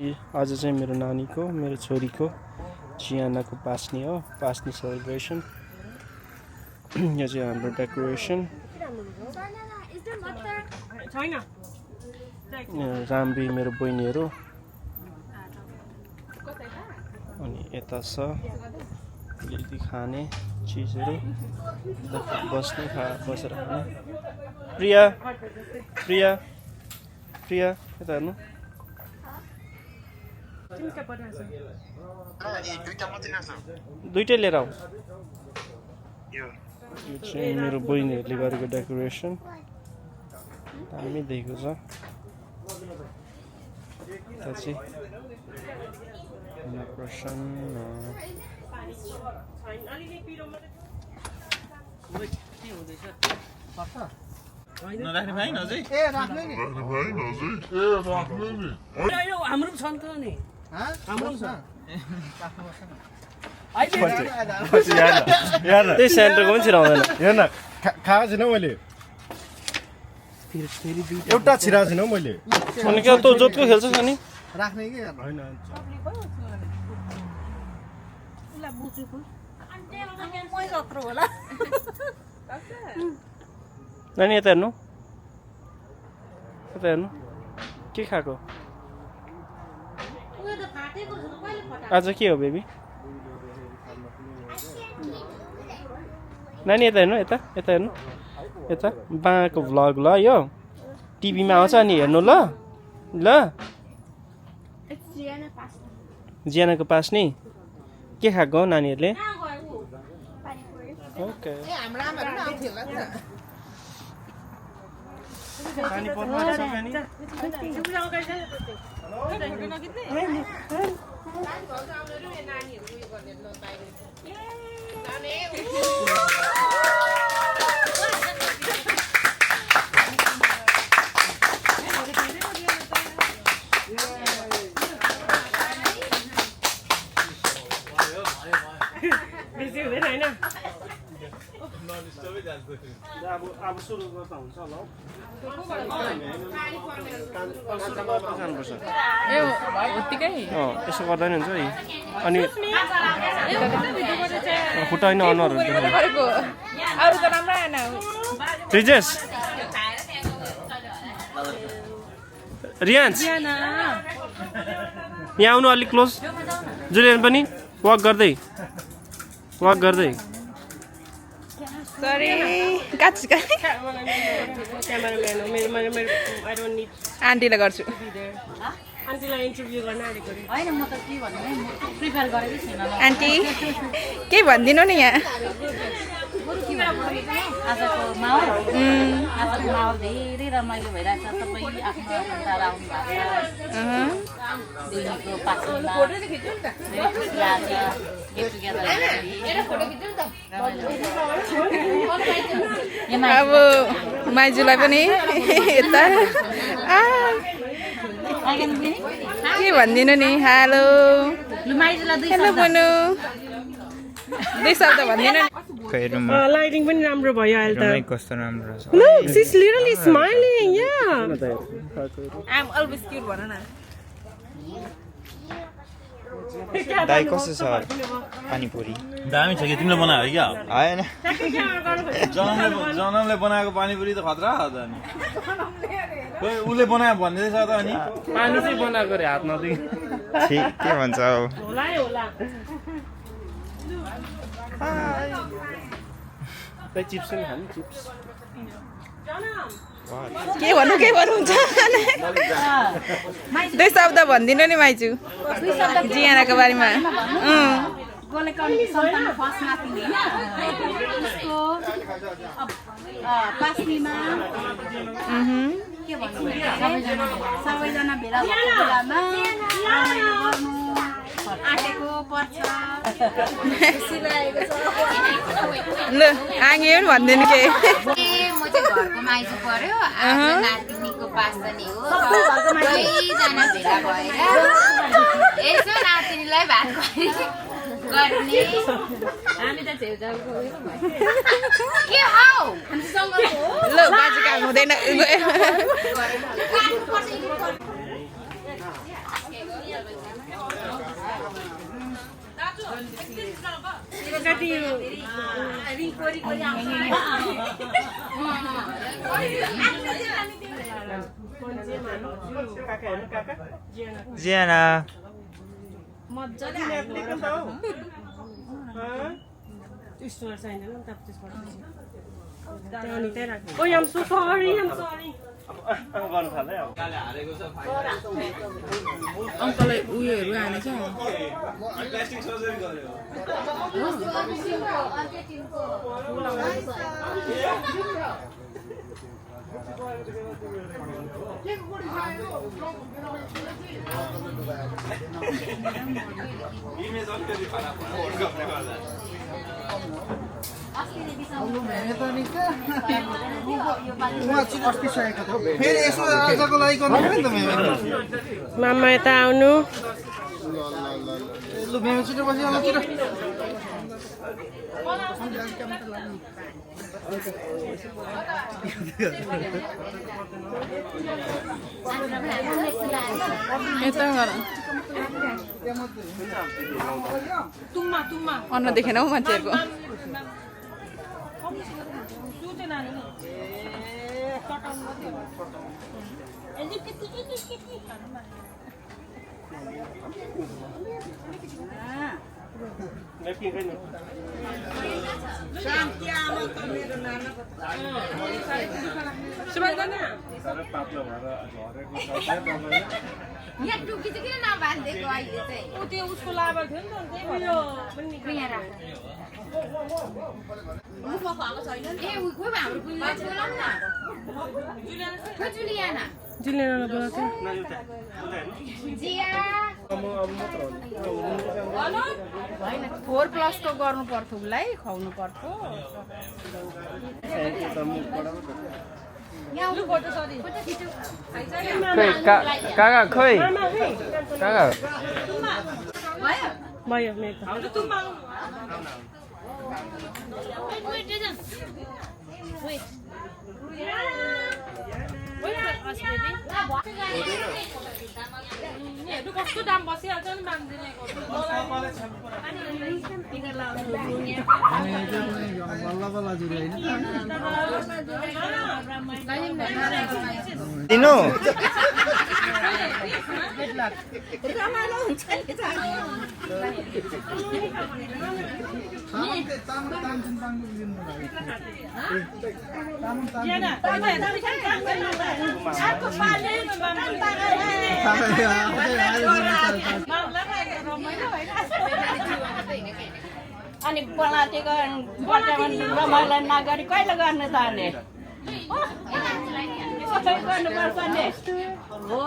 आज चाहिँ मेरो नानीको मेरो छोरीको जियानाको पास्नी हो पास्नी सेलिब्रेसन यो चाहिँ हाम्रो डेकोरेसन राम्री मेरो बहिनीहरू अनि यता छ अलिकति खाने चिजहरू बस्ने बसेर खाने प्रिया प्रिया प्रिया यता हेर्नु दुईटै लिएर आऊ यो चाहिँ मेरो बहिनीहरूले गरेको डेकोरेसन दामी देखेको छ यता चाहिँ नराख्ने भाइ नजै ए राख्ने नि यो हाम्रो छ नि त नि हाम्रो छ त्यही सेन्टरको पनि छिराउँदैन हेर न खाएको छैन मैले एउटा छिराएको छैन मैले अनि क्या तँ जोतको खेल्छस् अनि राख्ने कि होइन नानी यता हेर्नु यता हेर्नु के खाएको आज के हो बेबी नानी यता हेर्नु यता यता हेर्नु यता बाँको भ्लग ल यो टिभीमा आउँछ अनि हेर्नु ल ल जियानाको पास नि के खाएको हो नानीहरूले ओके पानी पर्नु आँटिसक्यो नि अब सुरु गर्दा हुन्छ होला यसो गर्दा नि हुन्छ है अनि खुट्टा होइन अनुहारहरू रिजेश रियान्स यहाँ आउनु अलिक क्लोज जुलियन पनि वाक गर्दै आन्टीलाई गर्छु आन्टी के भनिदिनु नि यहाँ आजको माहौल धेरै रमाइलो भइरहेछ सबै आफ्नो टाढा आउनु भएको छ अब माइजूलाई पनि यता के भनिदिनु नि हेलो हेलो बोल्नु दुई शब्द भनिदिनु लाइटिङ पनि राम्रो भयो अहिले त कस्तो राम्रो छ Look, she's literally smiling. Yeah. I'm always cute भन न दाइ कस्तो छ पानीपुरी दामी छ कि तिमीले बनायो क्या आएन जनमले बनाएको पानीपुरी त खतरा हो त अनि खोइ उसले बनायो भन्दैछ त अनि पानी चाहिँ बनाएको रे हात नदिई ठिक के भन्छ अब चिप्स पनि खानु चिप्स के भन्नुहुन्छ दुई शब्द भनिदिनु नि माइजू जियानाको बारेमा सबैजना भेला भएको बेलामा आँटेको पर्छ ल आगे पनि भनिदिनु के म चाहिँ घरको माइजू पर्यो आफ्नो नातिनीको पास्ता नि हो सबैजना भेला भएर यसो नातिनीलाई भात गर्ने हामी त छेउछाउको के हौ ल बाजे काम हुँदैन कति जियाना स्टोर छैन नि त त्यसबाट त्यो अनि त्यही राख्नु ओ आम सो सरी गर्नु थाल्दै अब अङ्कललाई उयोहरू हानेछ प्लास्टिक सर्जरी गर्यो इमेज अलिकति खराब भयो वर्ल्ड कपले गर्दा फेरि यसो आजको लागि गर्नु पर्यो नि त मामा यता आउनु लु मेरो छिटो बसी होला छिटो यता गर अन्न देखेन हौ मान्छेहरूको पातलो भएर झरेको यहाँ टुकी चाहिँ किन नबाँधिदिएको अहिले चाहिँ त्यो उसको लाभा थियो नि त त्यही यहाँ राख मुखमा खुवाएको छैन ए खोइ हाम्रो पुलिस बोलाउनु न खोइ जुलियाना जुलियाना बोलाएको जिया होइन 4+ को गर्नु पर्थ्यो उसलाई खुवाउनु पर्थ्यो खै काका खै काका भयो मेरो कस्तो दाम बसिहाल्छ नि मान्दिने दिनु अनि पलाटेको रमाइलो नगरी कहिले गर्ने त अनि सबै गर्नुपर्छ नि हो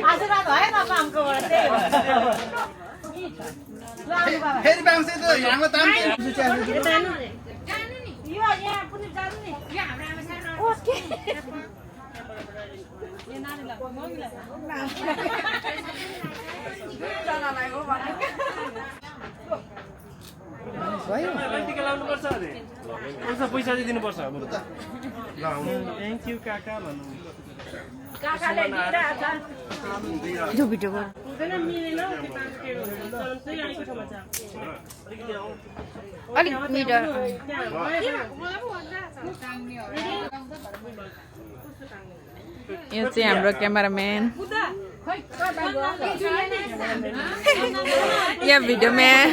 आशीर्वाद भएन कामकोबाट फेरि बाङ्से त हाम्रो दाम लाउनुपर्छ अरे पैसा चाहिँ दिनुपर्छ थ्याङ्क यू काका भन्नु जो भिडियो गर अलिक मिटर यो चाहिँ हाम्रो क्यामेराम्यान या भिडियोम्यान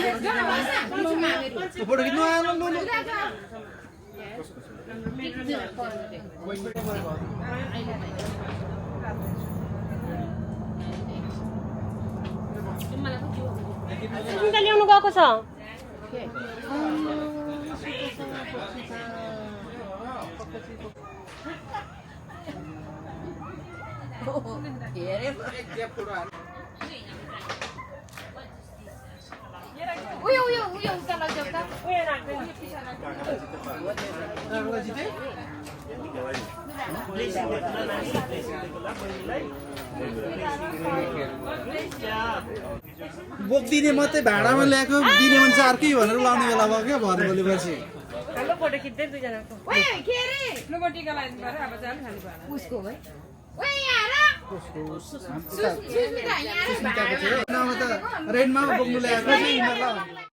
फोटो खिच्नु ल्याउनु गएको छ उयो उता लग्यो त काकालाई जिते बोक्दिने मात्रै भाडामा ल्याएको दिने मान्छे अर्कै भनेर लाउने बेला भयो क्या भर बोलेपछि हाम्रो फोटो खिच्दै दुईजनाको ओए के रे लुगोटीको लागि गरे अब जान खाली भयो उसको है ओए यहाँ सुस्मिता यहाँ रेन्टमा बोक्नु ल्याएको